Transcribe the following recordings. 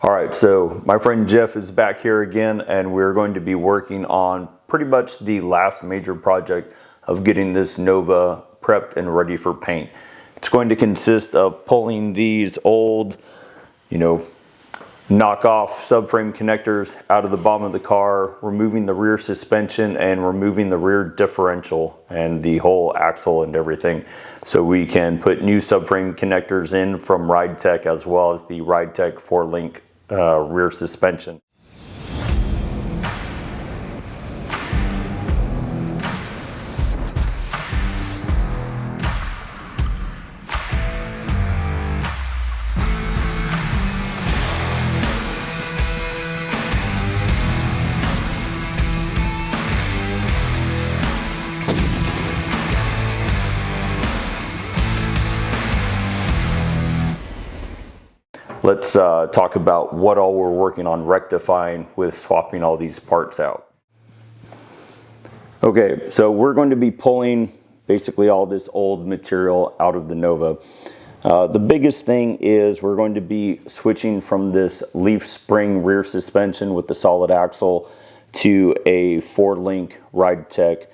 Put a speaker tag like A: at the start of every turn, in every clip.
A: All right, so my friend Jeff is back here again, and we're going to be working on pretty much the last major project of getting this Nova prepped and ready for paint. It's going to consist of pulling these old, knockoff subframe connectors out of the bottom of the car, removing the rear suspension and removing the rear differential and the whole axle and everything, so we can put new subframe connectors in from Ridetech, as well as the Ridetech 4-link rear suspension. Let's talk about what all we're working on rectifying with swapping all these parts out. Okay, so we're going to be pulling basically all this old material out of the Nova. The biggest thing is we're going to be switching from this leaf spring rear suspension with the solid axle to a 4-link Ridetech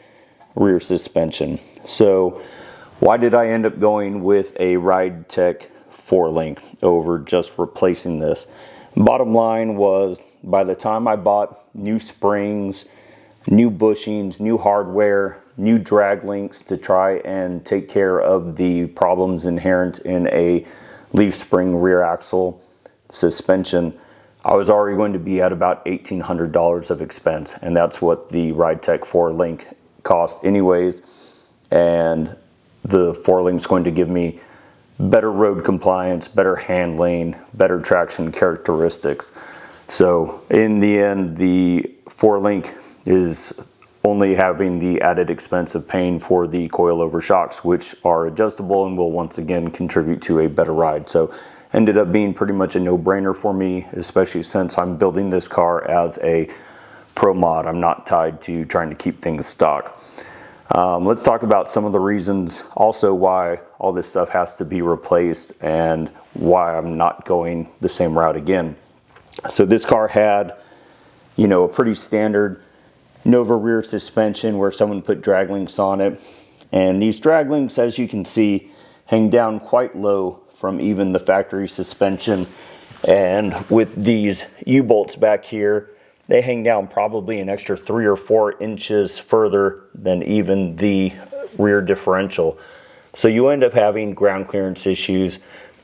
A: rear suspension. So why did I end up going with a Ridetech 4-link over just replacing this? Bottom line was, by the time I bought new springs, new bushings, new hardware, new drag links to try and take care of the problems inherent in a leaf spring rear axle suspension, I was already going to be at about $1,800 of expense, and that's what the Ridetech 4-link cost anyways. And the 4-link is going to give me better road compliance, better handling, better traction characteristics. So in the end, the 4-link is only having the added expense of paying for the coilover shocks, which are adjustable and will once again contribute to a better ride. So ended up being pretty much a no-brainer for me, especially since I'm building this car as a pro mod. I'm not tied to trying to keep things stock. Let's talk about some of the reasons also why all this stuff has to be replaced and why I'm not going the same route again. So this car had, a pretty standard Nova rear suspension where someone put drag links on it. And these drag links, as you can see, hang down quite low from even the factory suspension. And with these U-bolts back here, they hang down probably an extra 3 or 4 inches further than even the rear differential. So you end up having ground clearance issues,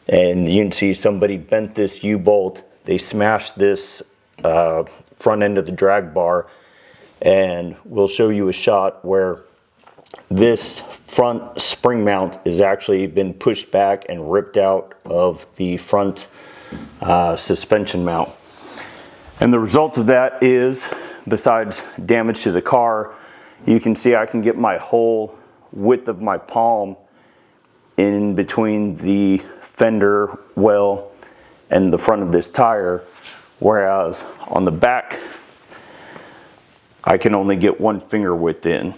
A: and you can see somebody bent this U-bolt. They smashed this front end of the drag bar, and we'll show you a shot where this front spring mount has actually been pushed back and ripped out of the front suspension mount. And the result of that is, besides damage to the car, you can see I can get my whole width of my palm in between the fender well and the front of this tire, whereas on the back, I can only get 1 finger width in.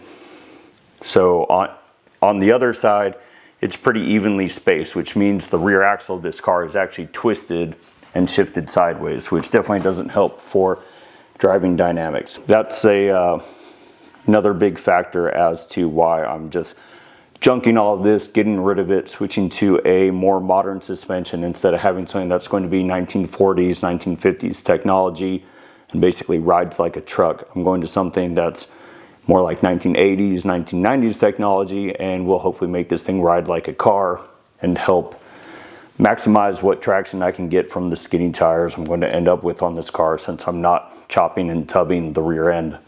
A: So on the other side, it's pretty evenly spaced, which means the rear axle of this car is actually twisted and shifted sideways, which definitely doesn't help for driving dynamics. That's another big factor as to why I'm just junking all of this, getting rid of it, switching to a more modern suspension instead of having something that's going to be 1940s, 1950s technology and basically rides like a truck. I'm going to something that's more like 1980s, 1990s technology, and will hopefully make this thing ride like a car and help maximize what traction I can get from the skinny tires I'm going to end up with on this car, since I'm not chopping and tubbing the rear end.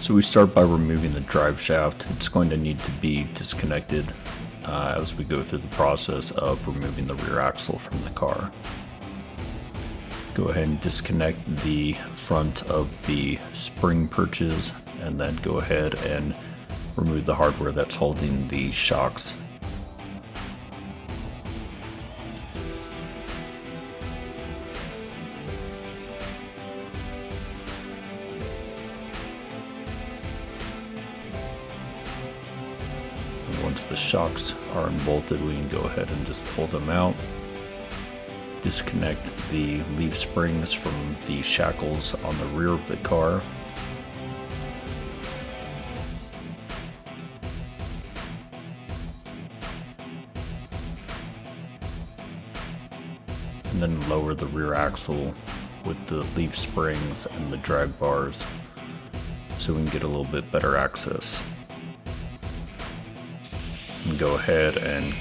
B: So we start by removing the drive shaft. It's going to need to be disconnected as we go through the process of removing the rear axle from the car. Go ahead and disconnect the front of the spring perches, and then go ahead and remove the hardware that's holding the shocks. Once the shocks are unbolted, we can go ahead and just pull them out. disconnect the leaf springs from the shackles on the rear of the car. And then lower the rear axle with the leaf springs and the drag bars so we can get a little bit better access. And go ahead and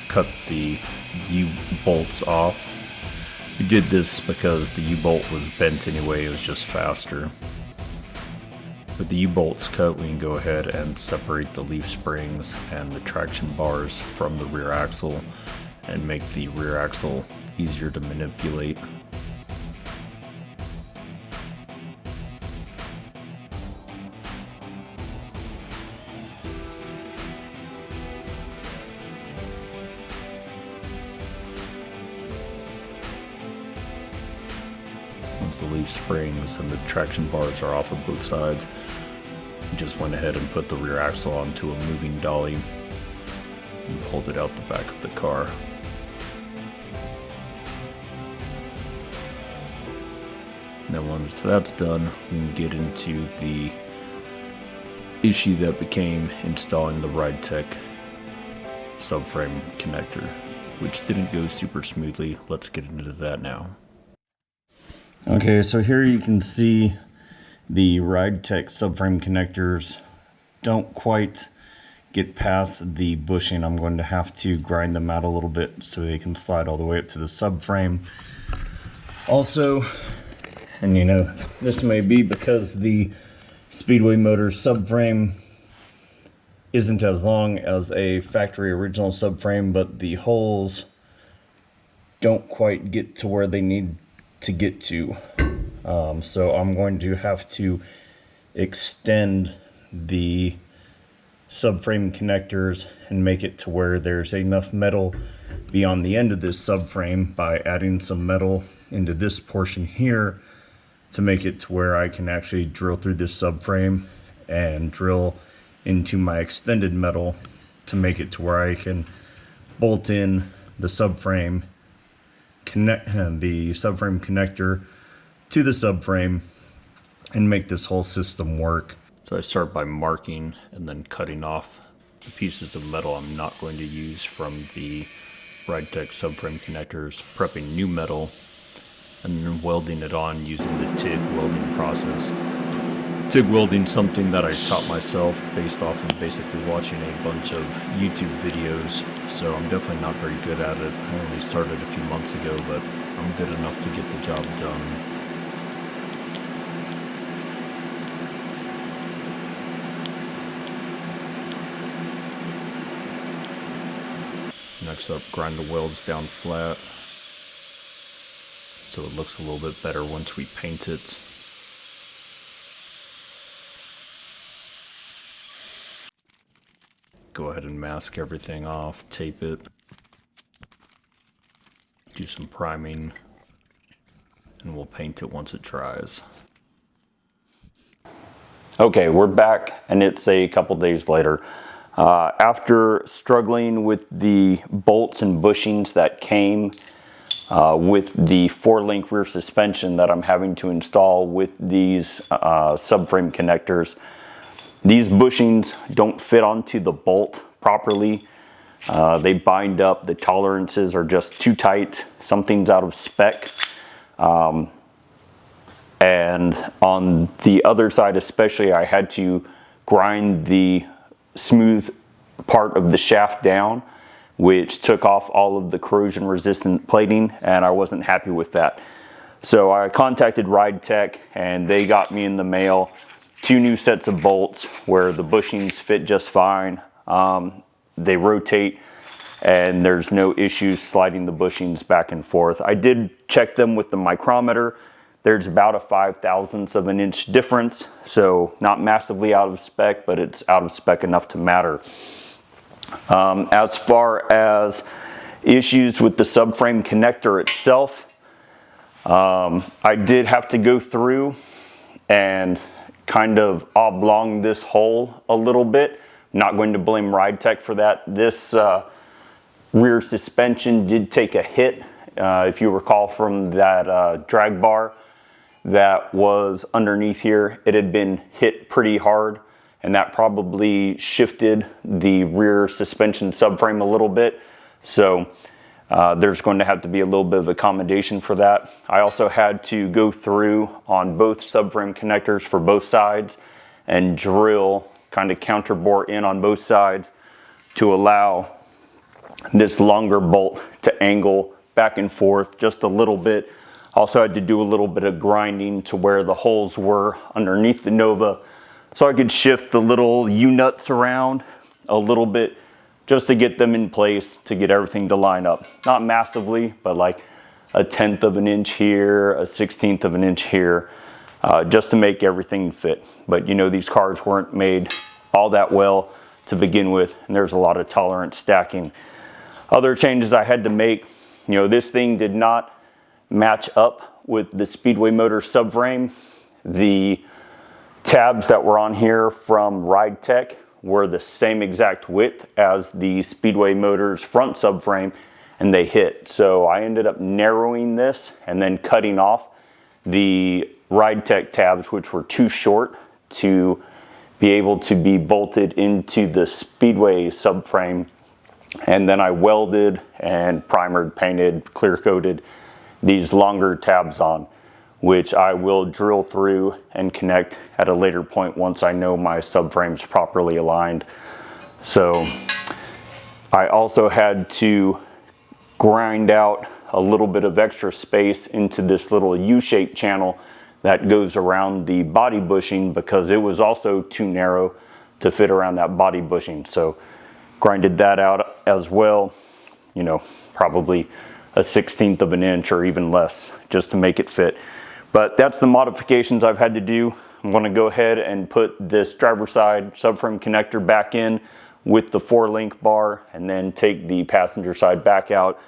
B: cut the U-bolts off. We did this because the U-bolt was bent anyway, it was just faster. With the U-bolts cut, we can go ahead and separate the leaf springs and the traction bars from the rear axle and make the rear axle easier to manipulate. Once the leaf springs and the traction bars are off of both sides, just went ahead and put the rear axle onto a moving dolly and pulled it out the back of the car. And then once that's done, we can get into the issue that became installing the Ridetech subframe connector, which didn't go super smoothly. Let's get into that now.
A: Okay, so here you can see the Ridetech subframe connectors don't quite get past the bushing. I'm going to have to grind them out a little bit so they can slide all the way up to the subframe. Also, and you know, this may be because the Speedway Motors subframe isn't as long as a factory original subframe, but the holes don't quite get to where they need to get to. So I'm going to have to extend the subframe connectors and make it to where there's enough metal beyond the end of this subframe by adding some metal into this portion here to make it to where I can actually drill through this subframe and drill into my extended metal to make it to where I can bolt in the subframe connector to the subframe and make this whole system work.
B: So I start by marking and then cutting off the pieces of metal I'm not going to use from the Ridetech subframe connectors, prepping new metal, and then welding it on using the TIG welding process. TIG welding is something that I taught myself based off of basically watching a bunch of YouTube videos, so I'm definitely not very good at it. I only started a few months ago, but I'm good enough to get the job done. Next up, grind the welds down flat so it looks a little bit better once we paint it. Go ahead and mask everything off, tape it, do some priming, and we'll paint it once it dries.
A: Okay, we're back and it's a couple days later. After struggling with the bolts and bushings that came with the 4-link rear suspension that I'm having to install with these subframe connectors, these bushings don't fit onto the bolt properly. They bind up, the tolerances are just too tight, something's out of spec. And on the other side especially, I had to grind the smooth part of the shaft down, which took off all of the corrosion resistant plating, and I wasn't happy with that. So I contacted Ridetech and they got me in the mail 2 new sets of bolts where the bushings fit just fine. They rotate and there's no issues sliding the bushings back and forth. I did check them with the micrometer. There's about a 5/1000th of an inch difference, so not massively out of spec, but it's out of spec enough to matter. As far as issues with the subframe connector itself, I did have to go through and kind of oblong this hole a little bit. I'm not going to blame Ridetech for that. This rear suspension did take a hit If you recall from that drag bar that was underneath here, it had been hit pretty hard, and that probably shifted the rear suspension subframe a little bit. So there's going to have to be a little bit of accommodation for that. I also had to go through on both subframe connectors for both sides and drill, kind of counterbore in on both sides to allow this longer bolt to angle back and forth just a little bit. Also had to do a little bit of grinding to where the holes were underneath the Nova, so I could shift the little U-nuts around a little bit just to get them in place, to get everything to line up. Not massively, but like a 1/10 of an inch here, a 1/16 of an inch here, just to make everything fit. But you know, these cars weren't made all that well to begin with, and there's a lot of tolerance stacking. Other changes I had to make, you know, this thing did not match up with the Speedway Motor subframe. The tabs that were on here from Ridetech were the same exact width as the Speedway Motors front subframe, and they hit. So I ended up narrowing this and then cutting off the Ridetech tabs, which were too short to be able to be bolted into the Speedway subframe. And then I welded and primered, painted, clear coated these longer tabs on, which I will drill through and connect at a later point once I know my subframe's properly aligned. So I also had to grind out a little bit of extra space into this little U-shaped channel that goes around the body bushing, because it was also too narrow to fit around that body bushing. So grinded that out as well, you know, probably a 1/16 of an inch or even less, just to make it fit. But that's the modifications I've had to do. I'm going to go ahead and put this driver side subframe connector back in with the 4-link bar, and then take the passenger side back out,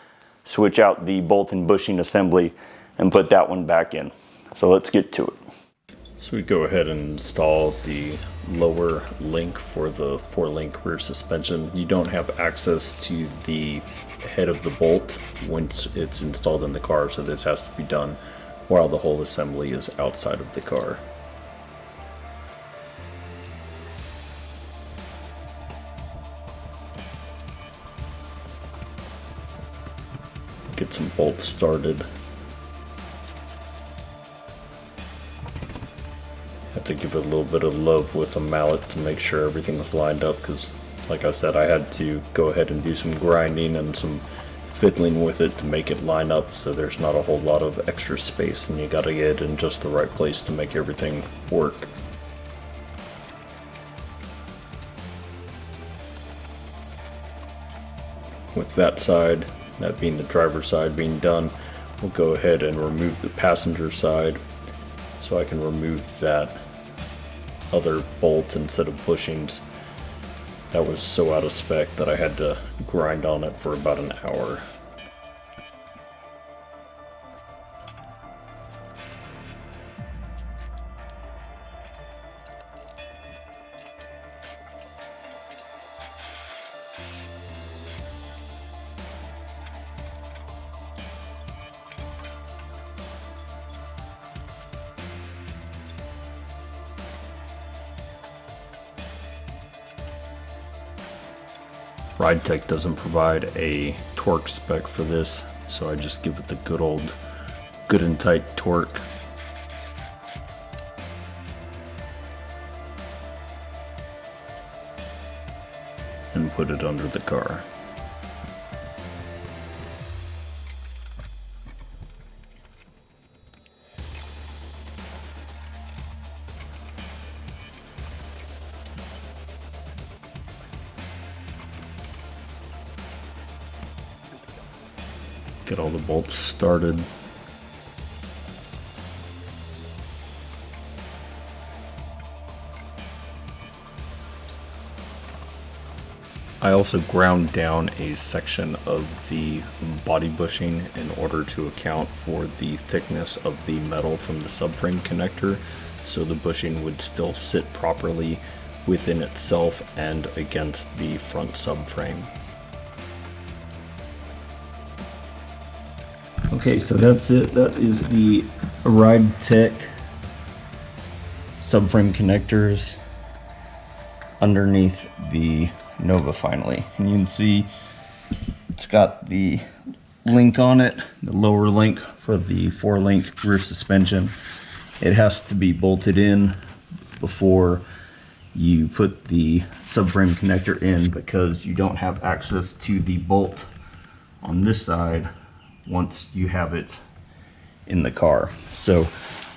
A: switch out the bolt and bushing assembly, and put that one back in. So let's get to it.
B: So we go ahead and install the lower link for the 4-link rear suspension. You don't have access to the head of the bolt once it's installed in the car, so this has to be done while the whole assembly is outside of the car. Get some bolts started. Have to give it a little bit of love with a mallet to make sure everything's lined up, because like I said, I had to go ahead and do some grinding and some fiddling with it to make it line up, so there's not a whole lot of extra space, and you gotta get it in just the right place to make everything work. With that side, that being the driver's side being done, we'll go ahead and remove the passenger side, so I can remove that other bolt instead of bushings. That was so out of spec that I had to grind on it for about an hour. Ridetech doesn't provide a torque spec for this, so I just give it the good old good and tight torque. And put it under the car. Get all the bolts started. I also ground down a section of the body bushing in order to account for the thickness of the metal from the subframe connector, so the bushing would still sit properly within itself and against the front subframe. Okay, so that's it. That is the Ridetech subframe connectors underneath the Nova finally. And you can see it's got the link on it, the lower link for the 4-link rear suspension. It has to be bolted in before you put the subframe connector in, because you don't have access to the bolt on this side once you have it in the car. So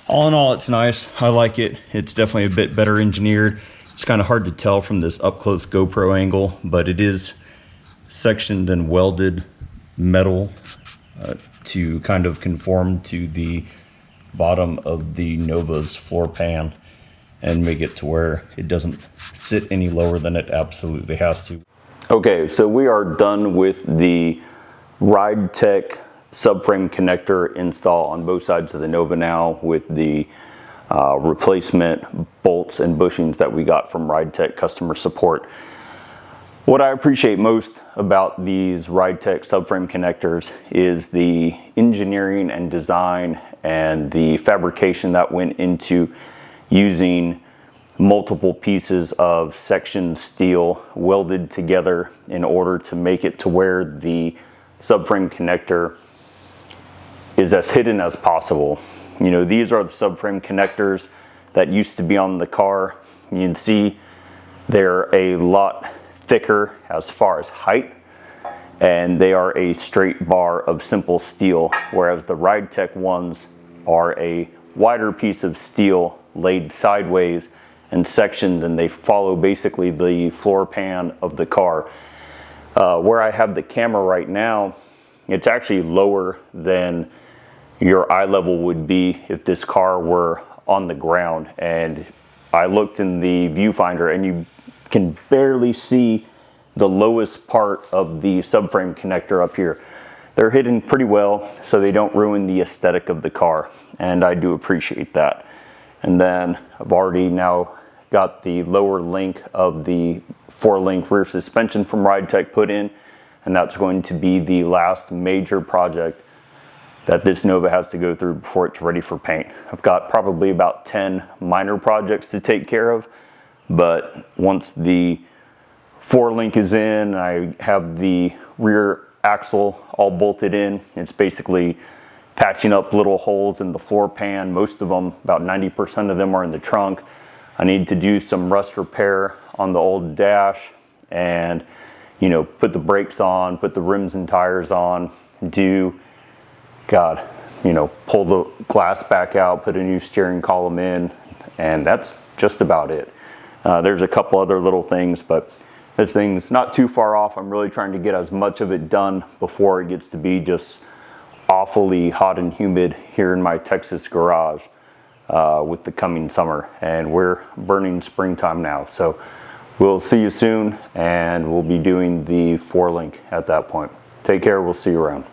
B: all in all, it's nice. I like it. It's definitely a bit better engineered. It's kind of hard to tell from this up close GoPro angle, but it is sectioned and welded metal to kind of conform to the bottom of the Nova's floor pan and make it to where it doesn't sit any lower than it absolutely has to.
A: Okay, so we are done with the Ridetech subframe connector install on both sides of the Nova now, with the replacement bolts and bushings that we got from Ridetech customer support. What I appreciate most about these Ridetech subframe connectors is the engineering and design and the fabrication that went into using multiple pieces of sectioned steel welded together in order to make it to where the subframe connector is as hidden as possible. You know, these are the subframe connectors that used to be on the car. You can see they're a lot thicker as far as height, and they are a straight bar of simple steel, whereas the Ridetech ones are a wider piece of steel laid sideways and sectioned, and they follow basically the floor pan of the car. Where I have the camera right now, it's actually lower than your eye level would be if this car were on the ground. And I looked in the viewfinder and you can barely see the lowest part of the subframe connector up here. They're hidden pretty well so they don't ruin the aesthetic of the car, and I do appreciate that. And then I've already now got the lower link of the 4-link rear suspension from Ridetech put in, and that's going to be the last major project that this Nova has to go through before it's ready for paint. I've got probably about 10 minor projects to take care of, but once the 4-link is in, I have the rear axle all bolted in. It's basically patching up little holes in the floor pan. Most of them, about 90% of them, are in the trunk. I need to do some rust repair on the old dash and, you know, put the brakes on, put the rims and tires on, pull the glass back out, put a new steering column in, and that's just about it. There's a couple other little things, but this thing's not too far off. I'm really trying to get as much of it done before it gets to be just awfully hot and humid here in my Texas garage with the coming summer, and we're burning springtime now. So we'll see you soon, and we'll be doing the 4-link at that point. Take care. We'll see you around.